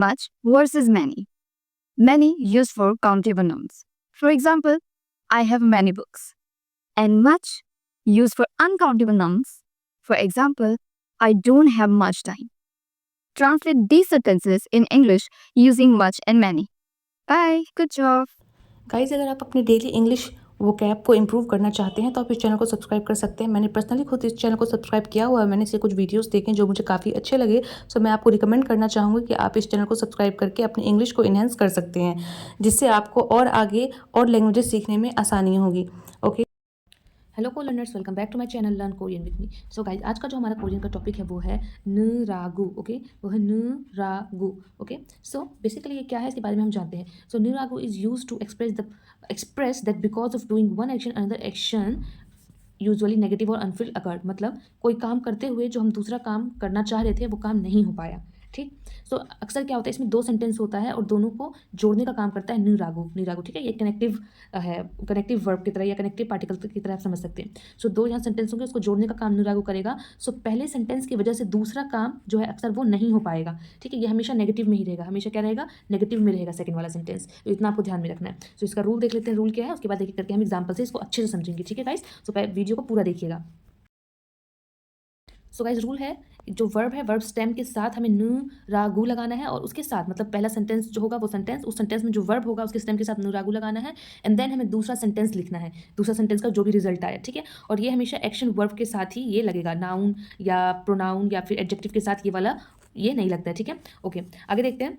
Much versus many. Many used for countable nouns. For example, I have many books. And much used for uncountable nouns. For example, I don't have much time. Translate these sentences in English using much and many. Bye. Good job. Guys, अगर आप अपने daily English vocab को improve करना चाहते हैं तो आप इस चैनल को सब्सक्राइब कर सकते हैं। मैंने पर्सनली खुद इस चैनल को सब्सक्राइब किया हुआ है। मैंने इससे कुछ वीडियोस देखे जो मुझे काफ़ी अच्छे लगे। सो मैं आपको रिकमेंड करना चाहूँगी कि आप इस चैनल को सब्सक्राइब करके अपनी इंग्लिश को इन्हेंस कर सकते हैं, जिससे आपको और आगे और लैंग्वेजेस सीखने में आसानी होगी। Okay, hello co learners, welcome back to my channel learn Korean with me. So guys, आज का जो हमारा कोरियन का टॉपिक है वो है न रागु। ओके, वो है न रागु। ओके, सो बेसिकली ये क्या है इसके बारे में हम जानते हैं। सो न रागु is used to express that because of doing one action another action usually negative और अनफिल्ड अकर्ड। मतलब कोई काम करते हुए जो हम दूसरा काम करना चाह रहे थे वो काम नहीं हो पाया। ठीक, सो अक्सर क्या होता है, इसमें दो सेंटेंस होता है और दोनों को जोड़ने का काम करता है निरागु। निरागु, ठीक है, ये कनेक्टिव है, कनेक्टिव वर्ब की तरह या कनेक्टिव पार्टिकल की तरह आप समझ सकते हैं। सो दो यहाँ सेंटेंस होंगे, उसको जोड़ने का काम निरागु करेगा। सो पहले सेंटेंस की वजह से दूसरा काम जो है अक्सर वो नहीं हो पाएगा। ठीक है, ये हमेशा नेगेटिव में ही रहेगा, हमेशा क्या रहेगा, नेगेटिव में रहेगा सेकंड वाला सेंटेंस। तो इतना आपको ध्यान में रखना है। सो इसका रूल देख लेते हैं, रूल क्या है, उसके बाद एक एक करके हम एग्जाम्पल से इसको अच्छे से समझेंगे। ठीक है गाइस, सो वीडियो को पूरा देखिएगा। सो गाइस, रूल है, जो वर्ब है, वर्ब स्टेम के साथ हमें न रागु लगाना है और उसके साथ मतलब पहला सेंटेंस जो होगा वो सेंटेंस, उस सेंटेंस में जो वर्ब होगा उसके स्टेम के साथ न रागु लगाना है। एंड देन हमें दूसरा सेंटेंस लिखना है, दूसरा सेंटेंस का जो भी रिजल्ट आया। ठीक है, और ये हमेशा एक्शन वर्ब के साथ ही ये लगेगा, नाउन या प्रोनाउन या फिर एडजेक्टिव के साथ ये वाला ये नहीं लगता है। ठीक है, ओके, आगे देखते हैं।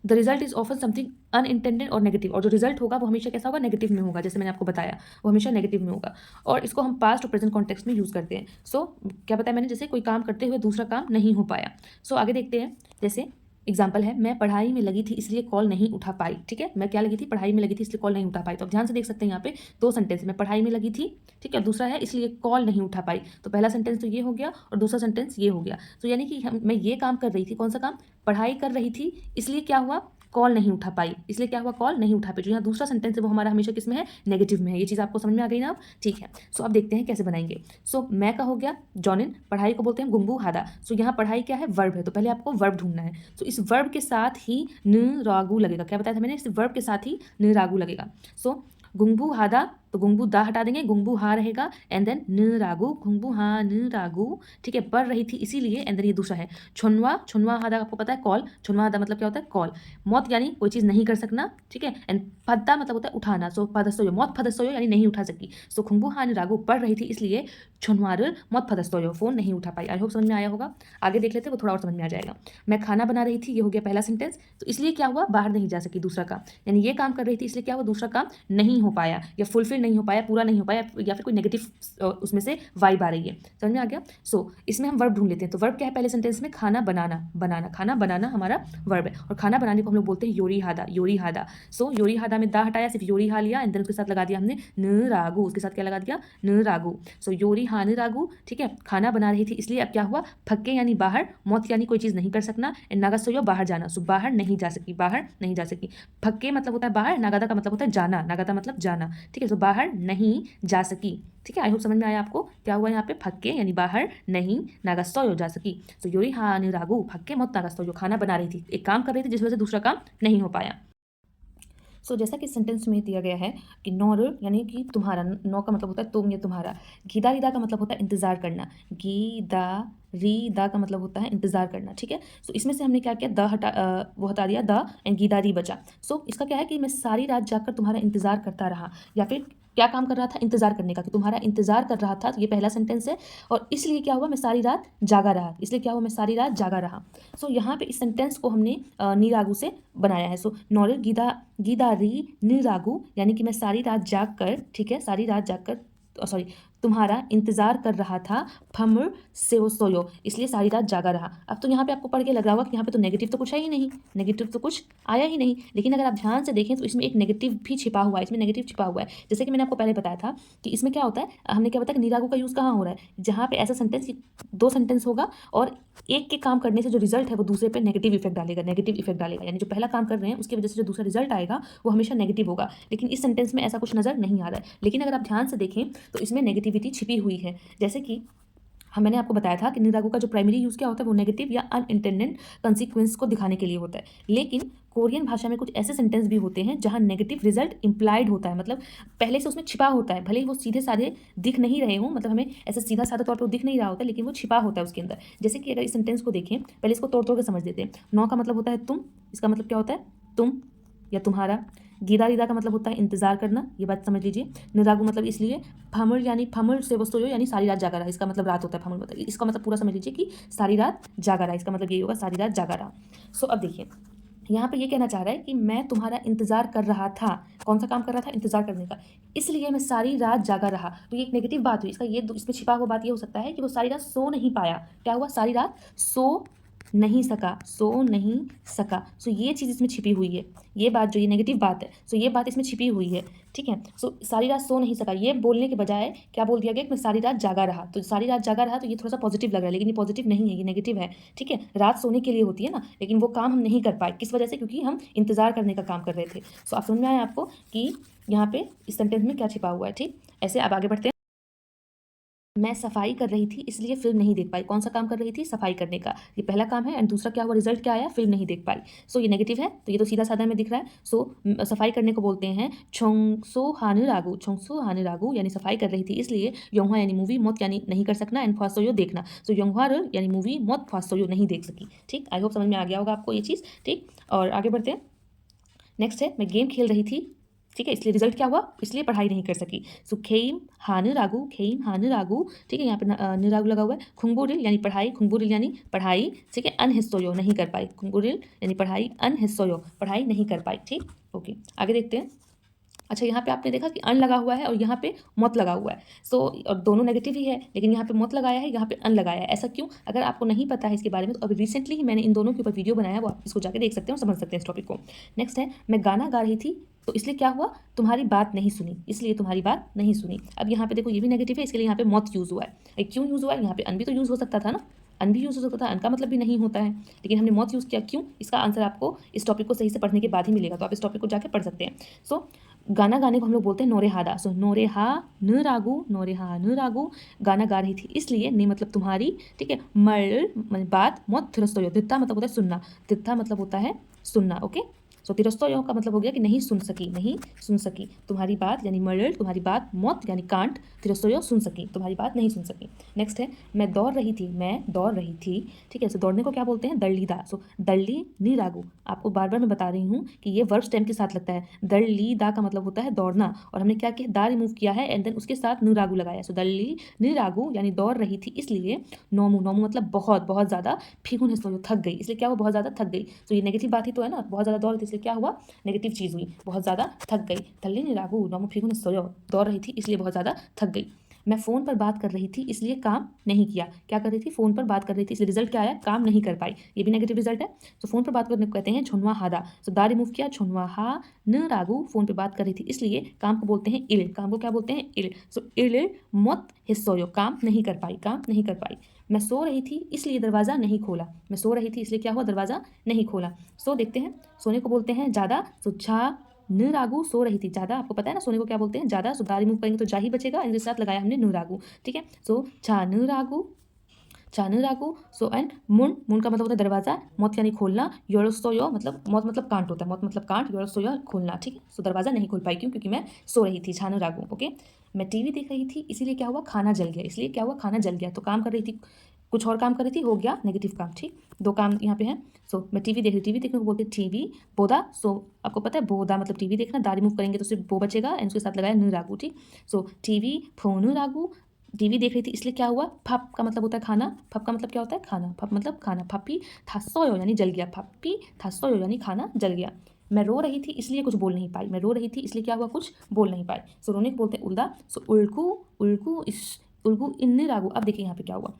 The result is often something unintended और नेगेटिव, और जो रिजल्ट होगा वो हमेशा कैसा होगा, नेगेटिव में होगा। जैसे मैंने आपको बताया, वो हमेशा नेगेटिव में होगा और इसको हम पास्ट और प्रेजेंट कॉन्टेक्स्ट में यूज़ करते हैं। सो क्या बताया मैंने, जैसे कोई काम करते हुए दूसरा काम नहीं हो पाया। सो आगे देखते हैं। जैसे एग्जाम्पल है, मैं पढ़ाई में लगी थी इसलिए कॉल नहीं उठा पाई। ठीक है, मैं क्या लगी थी, पढ़ाई में लगी थी इसलिए कॉल नहीं उठा पाई। तो आप ध्यान से देख सकते हैं, यहाँ पे दो सेंटेंस में पढ़ाई में लगी थी, ठीक है, दूसरा है इसलिए कॉल नहीं उठा पाई। तो पहला सेंटेंस तो ये हो गया और दूसरा सेंटेंस ये हो गया। तो यानी कि मैं ये काम कर रही थी, कौन सा काम, पढ़ाई कर रही थी, इसलिए क्या हुआ, कॉल नहीं उठा पाई, इसलिए क्या हुआ, कॉल नहीं उठा पाई। जो यहाँ दूसरा सेंटेंस है वो हमारा हमेशा किस में है, नेगेटिव में है। ये चीज़ आपको समझ में आ गई ना अब, ठीक है। सो अब देखते हैं कैसे बनाएंगे। सो मैं का हो गया जॉनिन, पढ़ाई को बोलते हैं गुंगू हादा। सो यहाँ पढ़ाई क्या है, वर्ब है, तो पहले आपको वर्ब ढूंढना है। सो इस वर्ब के साथ ही न रागु लगेगा। क्या बताया था मैंने, इस वर्ब के साथ ही न रागु लगेगा। सो गुंगू हादा, तो गुंगू दा हटा देंगे, गुंगू हा रहेगा, एंड देन न रागु, गुंगू हा न रागु। ठीक है, पढ़ रही थी इसीलिए, एंड देन ये दूसरा है छुनवा, छुनवा हादा आपको पता है कॉल, छुनवा हादा मतलब क्या होता है, कॉल। मौत यानी कोई चीज़ नहीं कर सकना, ठीक है, एंड फद्दा मतलब होता है उठाना। सो फदस्तोयो, मौत फदस्तोयो यानी नहीं उठा सकी। सो खुंगू हान रागु, पढ़ रही थी इसलिए छुनवार मौत फदस्तोयो, फोन नहीं उठा पाई। आई होप समझ में आया होगा। आगे देख लेते हैं, वो थोड़ा और समझ में आ जाएगा। मैं खाना बना रही थी, ये हो गया पहला सेंटेंस, तो इसलिए क्या हुआ, बाहर नहीं जा सकी, दूसरा काम, यानी ये काम कर रही थी इसलिए क्या हुआ, दूसरा काम नहीं हो पाया या फुलफिल नहीं हो पाया, पूरा नहीं हो पाया, या फिर कोई नेगेटिव उसमें से वाइब आ रही है। समझ में आ गया। सो इसमें हम वर्ब ढूंढ लेते हैं। तो वर्ब क्या है पहले सेंटेंस में, खाना बनाना, बनाना, खाना बनाना हमारा वर्ब है, और खाना बनाने को हम लोग बोलते हैं योरी हादा, योरी हादा। सो योरी हादा में दा हटाया, सिर्फ योरी हा लिया, एंड देन उसके साथ लगा दिया हमने न रागु, उसके साथ क्या लगा दिया, न रागु। सो योरी हा न रागु, ठीक है, खाना बना रही थी इसलिए अब क्या हुआ, फक्के यानी बाहर, मौत यानी कोई चीज़ नहीं कर सकना, एंड नागा सोयो बाहर जाना। सो बाहर नहीं जा सकी, बाहर नहीं जा सकी। फक्के मतलब होता है बाहर, नागादा का मतलब होता है जाना, नागादा मतलब जाना, ठीक है। सो बाहर नहीं जा सकी, ठीक है। आई होप समझ में आया आपको। क्या हुआ यहाँ पे, फक्के यानी बाहर नहीं, नागास्तोयो जा सकी। सो योरी हा नि रागु, फक्के मत नागास्तोयो, खाना बना रही थी, एक काम कर रही थी जिस वजह से दूसरा काम नहीं हो पाया। सो जैसा कि सेंटेंस में दिया गया है कि नौर यानी कि तुम्हारा, नौ का मतलब होता है तुम या तुम्हारा, गीदा रीदा का मतलब होता है इंतजार करना, गीदा री दा का मतलब होता है इंतजार करना, ठीक है। सो इसमें से हमने क्या किया, द हटा वो हटा दिया, द एंड गीदा री बचा। सो इसका क्या है कि मैं सारी रात जाकर तुम्हारा इंतजार करता रहा, या फिर क्या काम कर रहा था, इंतजार करने का, कि तुम्हारा इंतजार कर रहा था, तो ये पहला सेंटेंस है। और इसलिए क्या हुआ, मैं सारी रात जागा रहा, इसलिए क्या हुआ, मैं सारी रात जागा रहा। सो यहाँ पे इस सेंटेंस को हमने नीरागु से बनाया है। सो नौर गीदा गीदा री नीरागु, यानी कि मैं सारी रात जाग कर, ठीक है, सारी रात जाग कर, सॉरी, तुम्हारा इंतजार कर रहा था, फमर से वो सोयो, इसलिए सारी रात जागा रहा। अब तो यहाँ पे आपको पढ़ के लग रहा होगा कि यहाँ पे तो नेगेटिव तो कुछ है ही नहीं, नेगेटिव तो कुछ आया ही नहीं, लेकिन अगर आप ध्यान से देखें तो इसमें एक नेगेटिव भी छिपा हुआ है, इसमें नेगेटिव छिपा हुआ है। जैसे कि मैंने आपको पहले बताया था कि इसमें क्या होता है, हमने क्या बताया कि निरागु का यूज़ कहाँ हो रहा है, जहाँ पे ऐसा सेंटेंस, दो सेंटेंस होगा और एक के काम करने से जो रिजल्ट है वो दूसरे पे नेगेटिव इफेक्ट डालेगा, नेगेटिव इफेक्ट डालेगा, यानी जो पहला काम कर रहे हैं उसकी वजह से जो दूसरा रिजल्ट आएगा वो हमेशा नेगेटिव होगा। लेकिन इस सेंटेंस में ऐसा कुछ नजर नहीं आ रहा है। लेकिन अगर आप ध्यान से देखें तो इसमें नेगेटिविटी छिपी हुई है। जैसे कि मैंने आपको बताया था कि निरागु का जो प्राइमरी यूज़ क्या होता है वो नेगेटिव या अनइंटेंडेड कंसिक्वेंस को दिखाने के लिए होता है। लेकिन कोरियन भाषा में कुछ ऐसे सेंटेंस भी होते हैं जहाँ नेगेटिव रिजल्ट इम्प्लाइड होता है, मतलब पहले से उसमें छिपा होता है, भले ही वो सीधे साधे दिख नहीं रहे हों, मतलब हमें ऐसे सीधा साधा तौर पर दिख नहीं रहा होता, लेकिन वो छिपा होता है उसके अंदर। जैसे कि अगर इस सेंटेंस को देखें, पहले इसको तोड़ तोड़ के समझ लेते हैं। नौ का मतलब होता है तुम, इसका मतलब क्या होता है तुम या तुम्हारा। गीदा रीदा का मतलब होता है इंतजार करना, ये बात समझ लीजिए। निरागु मतलब इसलिए फमुल यानी फमुल से वस्तु यानी सारी रात जागा रहा, इसका मतलब रात होता है। फमुल मतलब इसका मतलब पूरा समझ लीजिए कि सारी रात जागा रहा, इसका मतलब यही होगा सारी रात जागा रहा। सो अब देखिए यहाँ पे ये कहना चाह रहा है कि मैं तुम्हारा इंतजार कर रहा था। कौन सा काम कर रहा था? इंतजार करने का। इसलिए मैं सारी रात जागा रहा। तो ये एक नेगेटिव बात हुई। इसका ये इसमें छिपा हुआ बात ये हो सकता है कि वो सारी रात सो नहीं पाया। क्या हुआ? सारी रात सो नहीं सका, सो नहीं सका। सो ये चीज़ इसमें छिपी हुई है, ये बात जो ये नेगेटिव बात है, सो ये बात इसमें छिपी हुई है, ठीक है। सो सारी रात सो नहीं सका, ये बोलने के बजाय क्या बोल दिया गया कि मैं सारी रात जागा रहा। तो सारी रात जागा रहा, तो ये थोड़ा सा पॉजिटिव लग रहा है, लेकिन ये पॉजिटिव नहीं है, ये नेगेटिव है, ठीक है। रात सोने के लिए होती है ना, लेकिन वो काम हम नहीं कर पाए, किस वजह से? क्योंकि हम इंतजार करने का काम कर रहे थे। सो आप समझ में आया आपको कि यहाँ पे इस सेंटेंस में क्या छिपा हुआ है, ठीक। ऐसे अब आगे बढ़ते हैं। मैं सफाई कर रही थी इसलिए फिल्म नहीं देख पाई। कौन सा काम कर रही थी? सफाई करने का। ये पहला काम है, एंड दूसरा क्या हुआ? रिजल्ट क्या आया? फिल्म नहीं देख पाई। सो ये नेगेटिव है, तो ये तो सीधा साधा में दिख रहा है। सो सफाई करने को बोलते हैं छोंगसो हानु रागू। छोंगसो हानु रागू यानी सफाई कर रही थी इसलिए, योंगवा यानी मूवी, मोत यानी नहीं कर सकना, एंड फासोयो देखना। सो योंगवा यानी मूवी, मोत फासोयो नहीं देख सकी, ठीक। आई होप समझ में आ गया होगा आपको ये चीज़, ठीक। और आगे बढ़ते हैं। नेक्स्ट है मैं गेम खेल रही थी, ठीक है, इसलिए रिजल्ट क्या हुआ? इसलिए पढ़ाई नहीं कर सकी। सो खेम हानु रागू, खेम हानु रागू, ठीक है। यहाँ पे निरागु लगा हुआ है। खुंगबुरिल यानी पढ़ाई, खुंगबुरिल यानी पढ़ाई, ठीक है। अनहिस्सोयो नहीं कर पाई, खुंगबुरिल यानी पढ़ाई, अनहिस्सोयो पढ़ाई नहीं कर पाई, ठीक। ओके, आगे देखते हैं। अच्छा, यहाँ पे आपने देखा कि अन लगा हुआ है और यहाँ पे मौत लगा हुआ है। सो और दोनों नेगेटिव ही है, लेकिन यहाँ पे मौत लगाया है, यहाँ पे अन लगाया है। ऐसा क्यों? अगर आपको नहीं पता है इसके बारे में, तो अभी रिसेंटली ही मैंने इन दोनों के ऊपर वीडियो बनाया है, वो आप इसको जाके देख सकते हैं और समझ सकते हैं इस टॉपिक को। नेक्स्ट है मैं गाना गा रही थी, तो इसलिए क्या हुआ? तुम्हारी बात नहीं सुनी, इसलिए तुम्हारी बात नहीं सुनी। अब यहाँ पे देखो ये भी नेगेटिव है, इसके लिए यहाँ पे मौत यूज़ हुआ है। क्यों यूज़ हुआ है? यहाँ पे अन भी तो यूज़ हो सकता था ना, अन भी यूज़ हो सकता था, अन का मतलब भी नहीं होता है, लेकिन हमने मौत यूज़ किया। क्यों? इसका आंसर आपको इस टॉपिक को सही से पढ़ने के बाद ही मिलेगा, तो आप इस टॉपिक को जाके पढ़ सकते हैं। सो गाना गाने को हम लोग बोलते हैं नोरे हादा। सो नोरे हा न रागू, नोरे हा न रागू, गाना गा रही थी इसलिए, ने मतलब तुम्हारी, ठीक है। मल बात, मौत थिरस्तो, दित्ता मतलब होता है सुनना, दित्ता मतलब होता है सुनना, ओके। सो तिरस्तो का मतलब हो गया कि नहीं सुन सकी, नहीं सुन सकी तुम्हारी बात, यानी मर्डर तुम्हारी बात, मौत यानी कांट, तिरस्तो सुन सकी तुम्हारी बात नहीं सुन सकी। नेक्स्ट है मैं दौड़ रही थी, मैं दौड़ रही थी, ठीक है। सो दौड़ने को क्या बोलते हैं? दल्लीदा। सो दल्ली नी रागू, आपको बार बार मैं बता रही हूँ कि ये वर्ब स्टेम के साथ लगता है। दल्लीदा का मतलब होता है दौड़ना, और हमने क्या किया? दा रिमूव किया है, एंड देन उसके साथ नु रागू लगाया। सो दल्ली नी रागू यानी दौड़ रही थी इसलिए, नोमू, नोमू मतलब बहुत बहुत ज़्यादा, फिगुन है सो थक गई, इसलिए क्या हुआ? बहुत ज़्यादा थक गई। सो ये नेगेटिव बात ही तो है ना, बहुत ज़्यादा दौड़ रही थी इसलिए क्या हुआ? नेगेटिव चीज़ हुई, बहुत ज़्यादा थक गई। थल्ली नी रागू नोमू फिगुन सोयो, दौड़ रही थी इसलिए बहुत ज़्यादा थक गई। मैं फ़ोन पर बात कर रही थी इसलिए काम नहीं किया। क्या कर रही थी? फ़ोन पर बात कर रही थी, इसलिए रिजल्ट क्या आया? काम नहीं कर पाई, ये भी नेगेटिव रिजल्ट है। तो फ़ोन पर बात करने को कहते हैं छुनवा हादा। सो दा रिमूव किया, छुनवा हा न रागू, फ़ोन पर बात कर रही थी इसलिए, काम को बोलते हैं इल, काम को क्या बोलते हैं? इल। सो इल मत हिस्सोयो, काम नहीं कर पाई, काम नहीं कर पाई। मैं सो रही थी इसलिए दरवाज़ा नहीं खोला, मैं सो रही थी इसलिए क्या हुआ? दरवाज़ा नहीं खोला। सो देखते हैं, सोने को बोलते हैं ज़्यादा। सो छा न रागू, सो रही थी ज़्यादा, आपको पता है ना सोने को क्या बोलते हैं? ज़्यादा। सो दा रिमूव करेंगे तो जा ही बचेगा, इनके साथ लगाया हमने न रागू, ठीक है। सो छा न रागू, चानु रागू। सो एंड मुन, मुन का मतलब होता है दरवाज़ा, मौत यानी खोलना, योरोसोयो मतलब मौत मतलब कांट होता है, मौत मतलब कांट, योरोसोयो खोलना, ठीक है। सो दरवाज़ा नहीं खोल पाई, क्यों? क्योंकि मैं सो रही थी, छानु रागू, ओके। मैं टीवी देख रही थी इसीलिए क्या हुआ? खाना जल गया, इसलिए क्या हुआ? खाना जल गया। तो काम कर रही थी, कुछ और काम कर रही थी, हो गया नेगेटिव काम, ठीक। दो काम यहाँ पे हैं। सो मैं टीवी देख रही, टीवी देखने को बोलते हैं टीवी बोदा। सो आपको पता है बोदा मतलब टीवी देखना, दा रिमूव करेंगे तो सिर्फ बो बचेगा, एंड उसके साथ लगाया न रागू, ठीक। सो टीवी फोन रागू, टीवी देख रही थी इसलिए क्या हुआ? फप का मतलब होता है खाना, फप का मतलब क्या होता है? खाना, फप मतलब खाना। फपी थासोयो यानी जल गया, फपी थासोयो यानी खाना जल गया। मैं रो रही थी इसलिए कुछ बोल नहीं पाई, मैं रो रही थी इसलिए क्या हुआ? कुछ बोल नहीं पाई। सो रोने को बोलते हैं उल्दा। सो उल्कू, उल्कू इस, उल्कू इन्ने रागू। अब देखिए यहाँ पे क्या हुआ?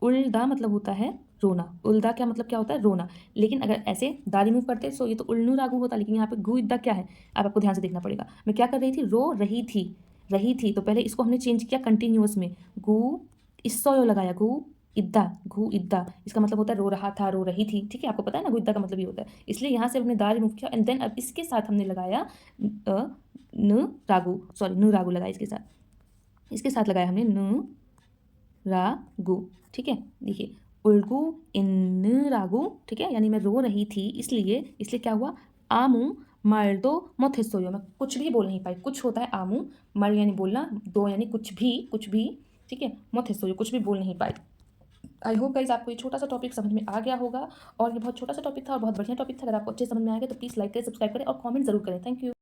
उल्दा मतलब होता है रोना, उल्दा क्या मतलब क्या होता है? रोना। लेकिन अगर ऐसे दा रिमूव करते सो ये तो उल्नू रागू होता, लेकिन यहाँ पे गु इद्दा क्या है? अब आपको ध्यान से देखना पड़ेगा। मैं क्या कर रही थी? रो रही थी, रही थी, तो पहले इसको हमने चेंज किया कंटिन्यूअस में, गु इस्सोयो लगाया, गु इद्दा, गु इद्दा, इसका मतलब होता है रो रहा था, रो रही थी, ठीक है। आपको पता है ना गु इद्दा का मतलब ये होता है, इसलिए यहाँ से हमने दा रिमूव किया, एंड देन अब इसके साथ हमने लगाया न रागू, सॉरी न रागू लगाया इसके साथ, इसके साथ लगाया हमने न रागू, ठीक है। देखिए उल्गू इन रागू, ठीक है, यानी मैं रो रही थी इसलिए क्या हुआ, आमू मर्दो मोथेसोयो, मैं कुछ भी बोल नहीं पाई। कुछ होता है आमू, मर यानी बोलना, दो यानी कुछ भी, ठीक है, मोथेसोयो कुछ भी बोल नहीं पाई। आई होप गाइज आपको ये छोटा सा टॉपिक समझ में आ गया होगा, और ये बहुत छोटा सा टॉपिक था और बहुत बढ़िया टॉपिक था। अगर आपको अच्छे समझ में आ गया तो प्लीज़ लाइक करें, सब्सक्राइब करें और कमेंट जरूर करें। Thank you.